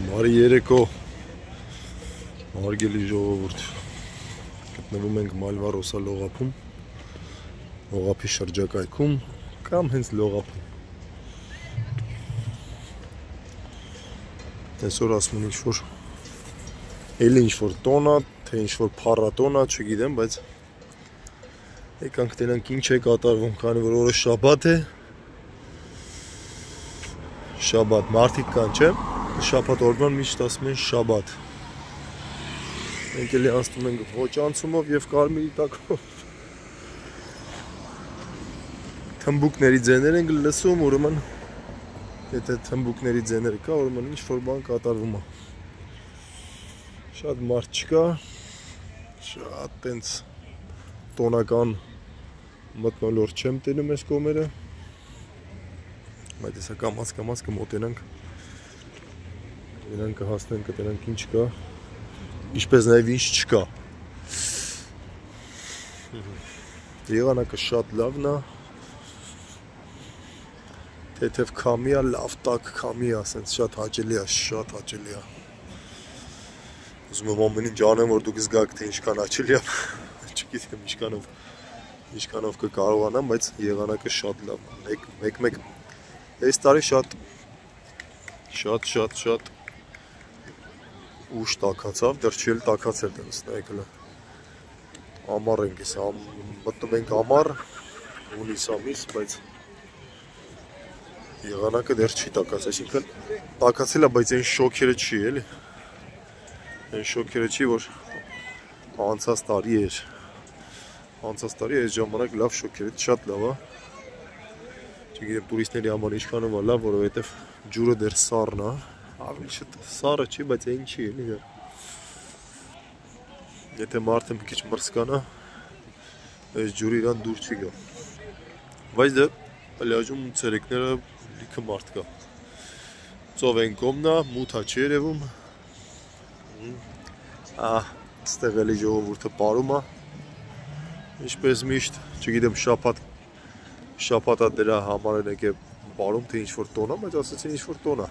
Բարի երեկո, հարգելի ժողովուրդ, գտնվում ենք Մալվարոսա լողափում, լողափի շրջակայքում կամ հենց լողափում։ Այսօր ասում են ինչ-որ էլի ինչ-որ տոնա, թե ինչ-որ փառատոնա, չգիտեմ, բայց եկանք տենանք ինչ է կատարվում, քանի որ օրը շաբաթ է, շաբաթ, մարդիկ կան, չէ՞։ Շաբաթ օրվան միշտ ասում են շաբաթ։ Մենք էլի անցնում ենք ոճանցումով և կարմիրի տակով։ Թմբուկների ձեներ ենք լսում, ուրեմն եթե թմբուկների ձեները կա, ուրեմն ինչ-որ բան կատարվում է։ Շատ մարդ չկա, շատ տենց տոնական մթնոլորտ չեմ տենում այս կողմերը, բայց հեսա կամաց կմոտենանք, իրան կհասնենք, կտենանք ինչ կա, ինչպես նաև ինչ չկա։ Եղանակը շատ լավն է, թեթև քամի է, լավ տաք քամի է, ասենց շատ հաճելի է, շատ հաճելի է։ Ուզում եմ ամեն ինչ անեմ, որ դուք զգաք, թե ինչքան հաճելի է, չգիտեմ ինչքանով կկարողանամ, բայց եղանակը շատ լավ է, մեկ այս տարի շատ ուշ տաքացավ, դեռ չի էլ տաքացել դեռ նայեք հլը ամառ ենք ես, մտնում ենք ամառ, հունիս ամիս, բայց եղանակը դեռ չի տաքացել, այսինքն տաքացել է, բայց այն շոքերը չի էլի, այն շոքերը չի, որ անցած տարի էր, այս ժամանակ լավ շոքերը, շատ լավ է, չգիտեմ տուրիստների համար ինչքանով է լավ, որովհետև ջուրը դեռ սառն է, ավելի սառը չի, բայց այն չի էլի դեռ։ Եթե մարդը մի քիչ մրսկանա, այս ջուրը իրան դուր չի գա։ Բայց դե պլաժում ցերեկները լիքը մարդ կա։ Ծով են կողմնա, մութ է չի երևում։ Այստեղ էլի ժողովուրդը պարում է։ Ինչպես միշտ, չգիտեմ շաբաթա դրա համար են եկել պարում, թե ինչ-որ տոն է, բայց ասեցին ինչ-որ տոն է։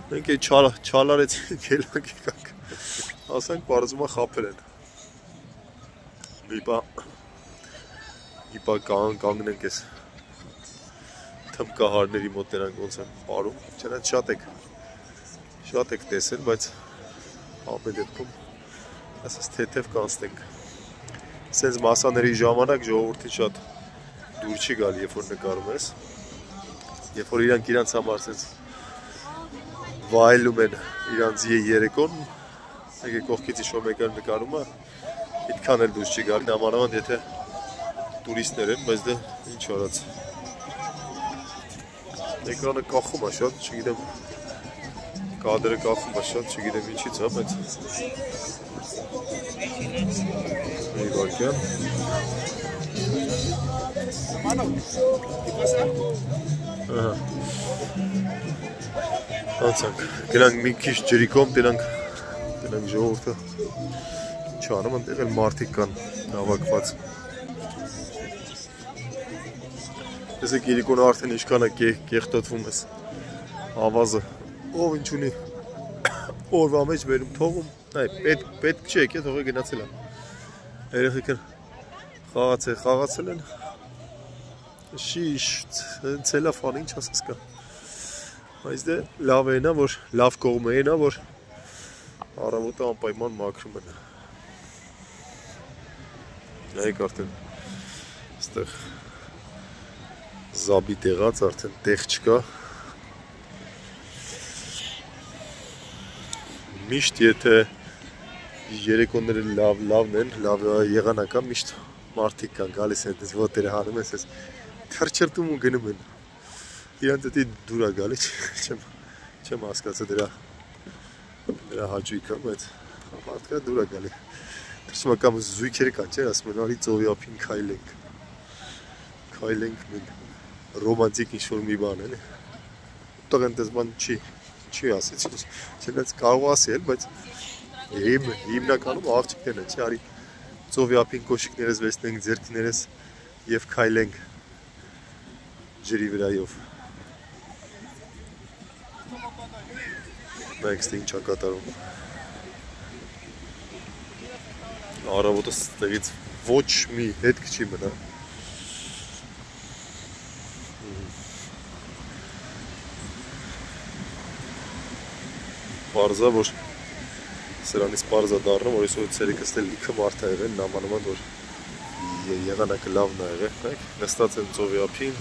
Մենք էի չալարեցինք, ելանք եկանք, ասանք պարզում է խապել են։ Իպա կանգնենք ես թմկահարների մոտ նրանք ոնց են պարում, չնայած շատ եք տեսել, բայց ամեն դեպքում ասես թեթև կանցնենք։ Սենց մասաների ժամանակ ժողովրդին շատ դուր չի գալի, երբ որ նկարում ես, երբ որ իրանք համար սենց վայելում են իրանց երեկոն, եկե կողքից ինչ-որ մեկը նկարում է, այդքան էլ դուրս չի գալի, նամանավանդ եթե տուրիստներ են, բայց դե ինչ արած։ Էկրանը կախում է շատ, չգիտեմ, կադրը կախում է շատ, չգիտեմ ինչից է, բայց մի վարկյան։ Անցանք, գնանք մի քիչ ջրիկոմ, տենանք ժողովուրդը չանում, այնտեղ էլ մարդիկ կան հավաքված։ Տեսեք իրիկոնը արդեն ինչքան է կեղտոտվում ես, ավազը, ով ինչ ունի, օրվա մեջ վերում թողում, պետք չի եկե, թողը գնացել է, երեխեքն խաղացել են, շիշտ, ցելոֆան, ինչ ասես կա, բայց դե լավ էնա, որ լավ կողմը էնա, որ առավոտը անպայման մաքրում են։ Նայեք արդեն այստեղ զաբի տեղած, արդեն տեղ չկա։ Միշտ եթե երեկոները լավն են, լավ եղանակա, միշտ մարդիկ կան գալիս են, դες ոտերը հանում ես, թրջրտում ու գնում են։ Իրանց էտի դուր է գալի, չեմ հասկացա դրա հաճույքը, բայց մարդկա դուր է գալի։ Դրսում է կամ զույգերը կան, չէ, ասում են արի ծովի ափին քայլենք մենք ռոմանտիկ ինչ-որ մի բան էլի։ Ուտեղ այնտես բան չի ասեցին, չնայած կարող ասել, բայց հիմնականում աղջիկներն են, չէ, արի ծովի ափին կոշիկներս վեցնենք, ձեռքներս և քայլենք ջրի վրայով։ Նայեք ինչ կատարում։ Առավոտը ստեղից ոչ մի հետք չի մնա։ Պարզա, որ սրանից պարզա դառնում, որ այսօր ցերեկս էլ լիքը մարդ ա եղել, նամանման որ եղանակը լավն ա եղել, նայեք, նստած են ծովի ափին,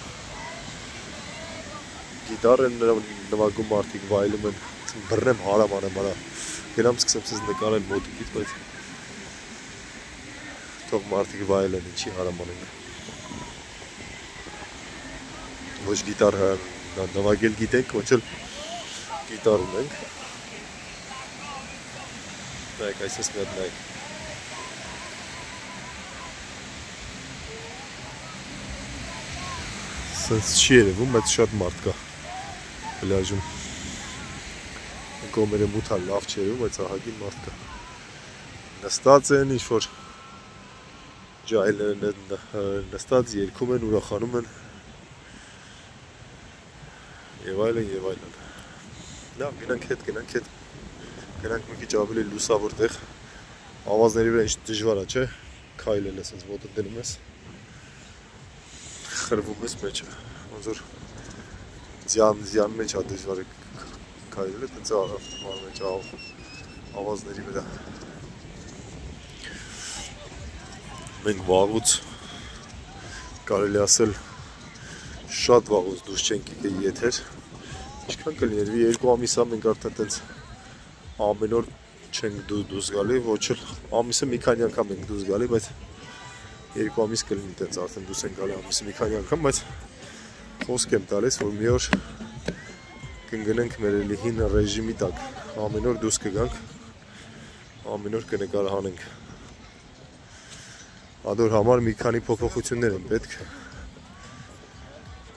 գիտար են նվագում մարդիկ, վայելում են, բռնեմ հարամ անեմ արա, գնամ սկսեմ սեզ նկարել մոտիկից, բայց թող մարդիկ վայել են, ինչի հարամ անենք, ոչ գիտար նվագել գիտենք, ոչ էլ գիտար ունենք, նայեք, այսպես մի հատ նայեք։ Սենց չի երևում, բայց շատ մարդ կա պլաժում։ Կողմերը մութա լավ չի երևում, բայց ահագին մարդ կա։ Նստած են, ինչ-որ ջահելներն են նստած, երգում են, ուրախանում են և այլն և այլն։ Լավ, գնանք հետ։ Գնանք մի քիչ ավելի լուսավոր տեղ, ավազների վրա ինչ դժվար է, չէ, քայլել ես, հենց ոտը դնում ես, խրվում ես մեջը, ոնց որ ձյան մեջ է դժվար քայլելը, տենց արում մեջ ավազների վրա։ Մենք վաղուց, կարելի ասել, շատ վաղուց դուրս չենք եկել եթեր, ինչքան կլիներ, 2 ամիս մենք արդեն տենց ամեն օր չենք դուրս գալի, ոչ էլ ամիսը մի քանի անգամ ենք դուրս գալի, բայց 2 ամիս կլինի տենց արդեն դուրս ենք գալի ամիսը մի քանի անգամ, բայց խոսք եմ տալիս, որ մի օր կընկնենք մեր հին ռեժիմի տակ, ամեն օր դուրս կգանք, ամեն օր կնկարահանենք։ Ադոր համար մի քանի փոփոխություններ են պետք,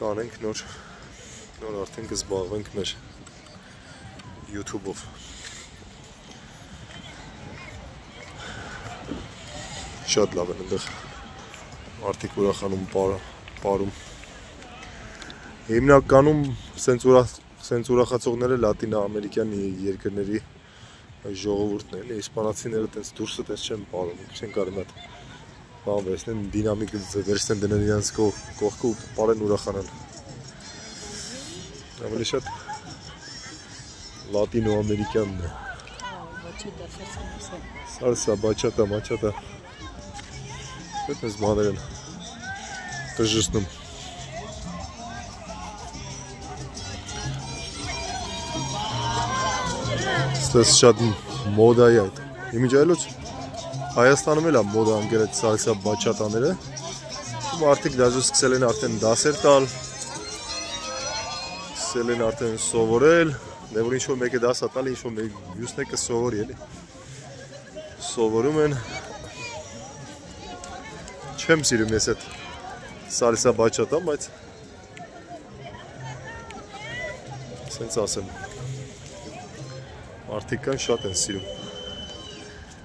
կանենք նոր արդեն կզբաղվենք մեր YouTube-ով։ Շատ լավ են ընդեղ արդիկ ուրախանում պարում։ Հիմնականում սենց ուրախացողները լատինա ամերիկյան երկրների ժողովուրդն են, իսպանացիները տենց դուրսը տենց չեն պարում, չեն կարում այդ բան վերցնեն, դինամիկ վերցնեն դնեն իրանց կողքը ու պարեն ուրախանան։ Ավելի շատ լատինո ամերիկյանն է։ Սալսա, բաչատա, մաչատա։ Պետք ես բաներ են կժշտնում։ Ստես շատ մոդա է այդ։ Իմիջ այլոց Հայաստանում էլ է մոդա անգել այդ սալսա բաչատաները։ Մարդիկ դաժե սկսել են արդեն դասեր տալ, սկսել են արդեն սովորել, դե որ ինչ-որ մեկը դաս է տալ, ինչ-որ մյուսն է կսովորի էլի։ Սովորում են։ Չեմ սիրում ես այդ սալսա բաչատան, բայց սենց ասեմ, մարդիկ կան շատ են սիրում,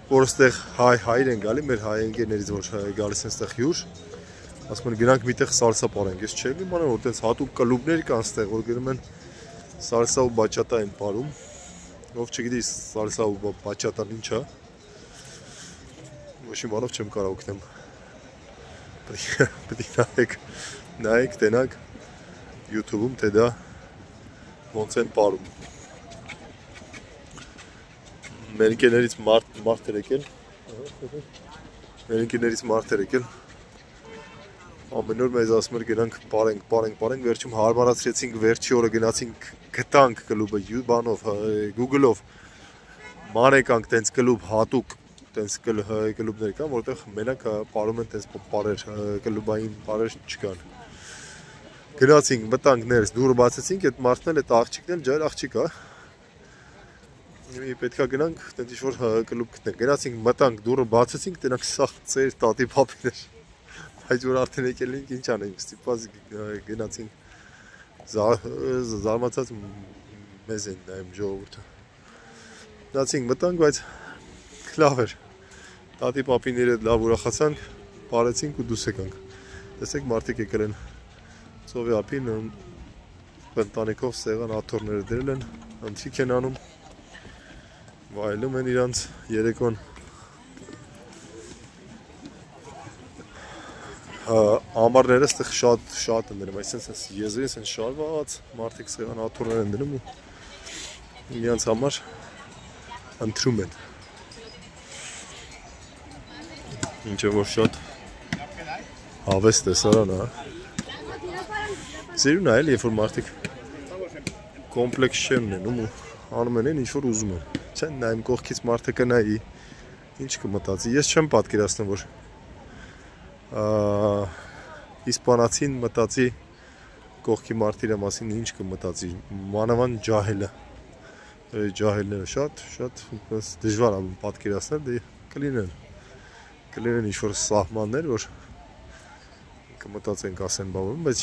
որ ստեղ հայր են գալի, մեր հայ ընկերներից, որ գալիս են ստեղ հյուր, ասում են գնանք միտեղ սալսա պարենք, ես չեմ իմանա, որ տենց հատուկ կլուբներ կան ստեղ, որ գնում են սալսա ու բաչատա են պարում, ով չգիտի սալսա ու բաչատան ինչ է, ոչ իմանով չեմ կարող օգնեմ։ Պետք նայեք, տենակ YouTube-ում, թե դա ոնց են պարում։ Մեր ընկերներից մարդ էր եկել, ամեն օր մեզ ասում էր գնանք պարենք, վերջում հարմարացրեցինք, վերջի օրը գնացինք գտանք կլուբը բանով, Google-ով, ման եկանք տենց կլուբ հատուկ, տենց կլուբներ կան, որտեղ մենակ պարում են տենց պարեր, կլուբային պարեր չկան։ Գնացինք, մտանք ներս, դուրը բացեցինք, այդ մարդն էլ, այդ աղջիկն էլ ջայր աղջիկ է։ Պետքա գնանք, տենց ինչ-որ կլուբ գտնենք, գնացինք, մտանք, դուրը բացեցինք, տենանք սաղ ծեր, տատի պապիներ, բայց որ արդեն եկել ենք, ինչ անենք, ստիպված գնացինք, զարմացած մեզ են նայում ժողովուրդը։ Գնացինք, մտանք, բայց լավ էր, տատի պապիները լավ ուրախացանք, պարեցինք ու դուս եկանք, տեսեք մարդիկ եկել են ծովի ափին, ընտանիքով սեղան աթոռները դրել են, ընթրիք են անում, վայելում են իրանց երեկոն ամառները ստեղ շատ են դնում, այսինքն եզրից են շարված, մարդիկ սեղան աթոռներ են դնում ու իրանց համար ընտրում են։ Ինչը որ շատ հավես տեսարան է։ Ձերուն այլ երբ որ մարդիկ կոմպլեքս չեն ունենում ու անում են ինչ որ ուզում են։ Չեն նայում կողքից մարդը կնայի, ինչ կմտածի։ Ես չեմ պատկերացնում որ իսպանացին մտածի կողքի մարդիրա մասին ինչ կմտածի։ Մանավանդ ջահելը։ Ջահելները շատ դժվար է պատկերացնել, դե կլինեն ինչ որ սահմաններ, որ կմտածենք ասեն բավարարում, բայց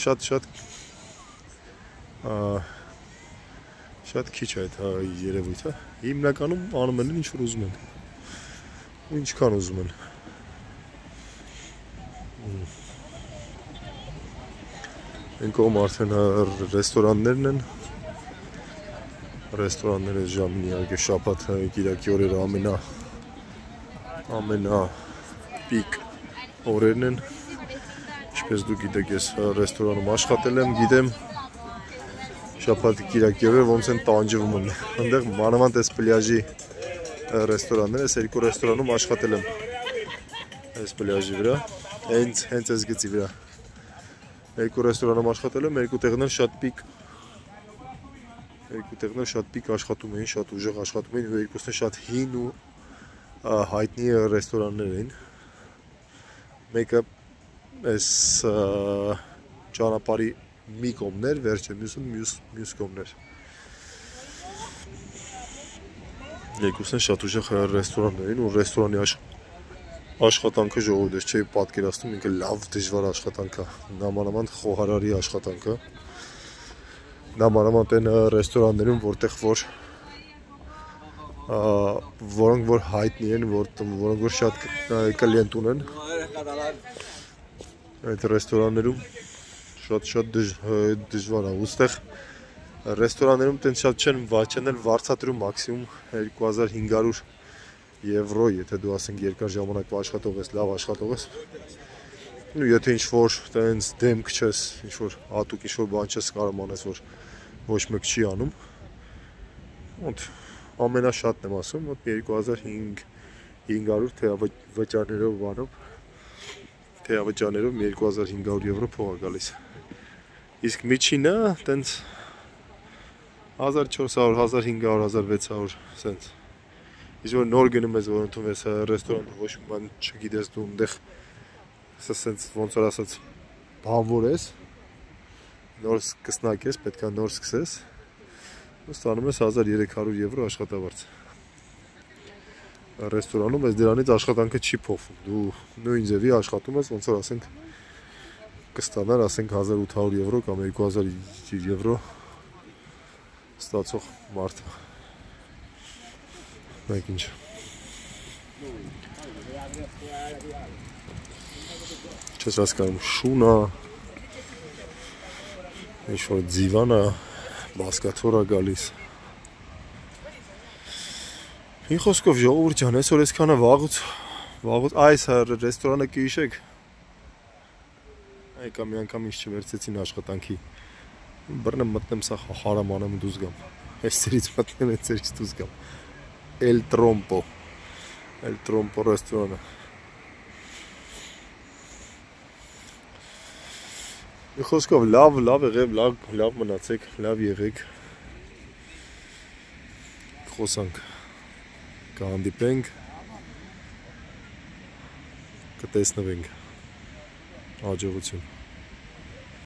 շատ քիչ է այդ երևույթը։ Հիմնականում անում են ինչ որ ուզում են։ Ու ինչքան ուզում են։ Այն կողմ արդեն ռեստորաններն են։ Ռեստորանները ժամին իհարկե շաբաթ կիրակի օրերը ամենապիկ օրերն են։ Ինչպես դուք գիտեք, ես ռեստորանում աշխատել եմ, գիտեմ շաբաթ կիրակի օրերը ոնց են տանջվում են։ Այնտեղ մանավանդ այս պլյաժի ռեստորանները, ես երկու ռեստորանում աշխատել եմ այս պլյաժի վրա, հենց այս գծի վրա։ Երկու ռեստորանում աշխատել եմ, երկու տեղներ շատ պիկ աշխատում էին, շատ ուժեղ աշխատում էին, երկուսն շատ հին ու հայտնի ռեստորաններ էին։ Մեկը այս ճանապարհի մի կողմներ, վերջը մյուս կողմներ։ Երկուսն շատ ուժեղ ռեստորաններ էին ու ռեստորանի աշխատանքը ժողովուրդ ես չէի պատկերացնում, ինքը լավ դժվար աշխատանք է, նամանավանդ խոհարարի աշխատանք է, նամանավանդ այն ռեստորաններում, որոնք որ հայտնի են, որոնք որ շատ կլիենտ ունեն, այդ ռեստորաններում շատ դժվար է, ուստեղ ռեստորաններում տենց շատ չեն վարձատրում մաքսիմում 2500 եվրո, եթե դու ասենք երկար ժամանակ աշխատող ես, լավ աշխատող ես, ու եթե ինչ-որ տենց դեմք չես, ինչ-որ հատուկ ինչ-որ բան չես կարող անես, որ ոչ մեկ չի անում, ամենաշատն եմ ասում, 2500 թեավճարներով բանով, թեավճարներով 2500 եվրո փող է գալիս, իսկ միջինը տենց 1400, 1500, 1600 սենց, իսկ որ նոր գնում ես, որ ընդունում ես ռեստորանը, ոչ մի բան չգիտես դու այնտեղ սենց ոնց որ ասած բանվոր ես, նոր սկսնակ ես, պետք է նոր սկսես, ու ստանում ես 1300 եվրո աշխատավարձ։ Ռեստորանում ես դրանից աշխատանքը չի փոխվում, դու նույն ձևի աշխատում ես, ոնց որ ասենք կստանար, ասենք 1800 եվրո կամ 2000 եվրո ստացող մարդը։ Մեկ ինչ։ Չես հասկանում, շունա, ինչ-որ ձիվան է, բասկաթոռ է գալիս։ Ինչ խոսքով ժողովուրդ ջան, այսօր այսքանը վաղուց այս ռեստորանը կհիշեք։ Եկա մի անգամ ինձ չվերցեցին աշխատանքի։ Բռնեմ մտնեմ սա հարամ անեմ դուրս գամ։ Այս ծերից մտնեմ, այս ծերից դուրս գամ։ El Trompo ռեստորանը։ Մի խոսքով լավ եղև, լավ մնացեք, լավ եղեք։ Խոսանք, կհանդիպենք, կտեսնվենք։ Հաջողություն։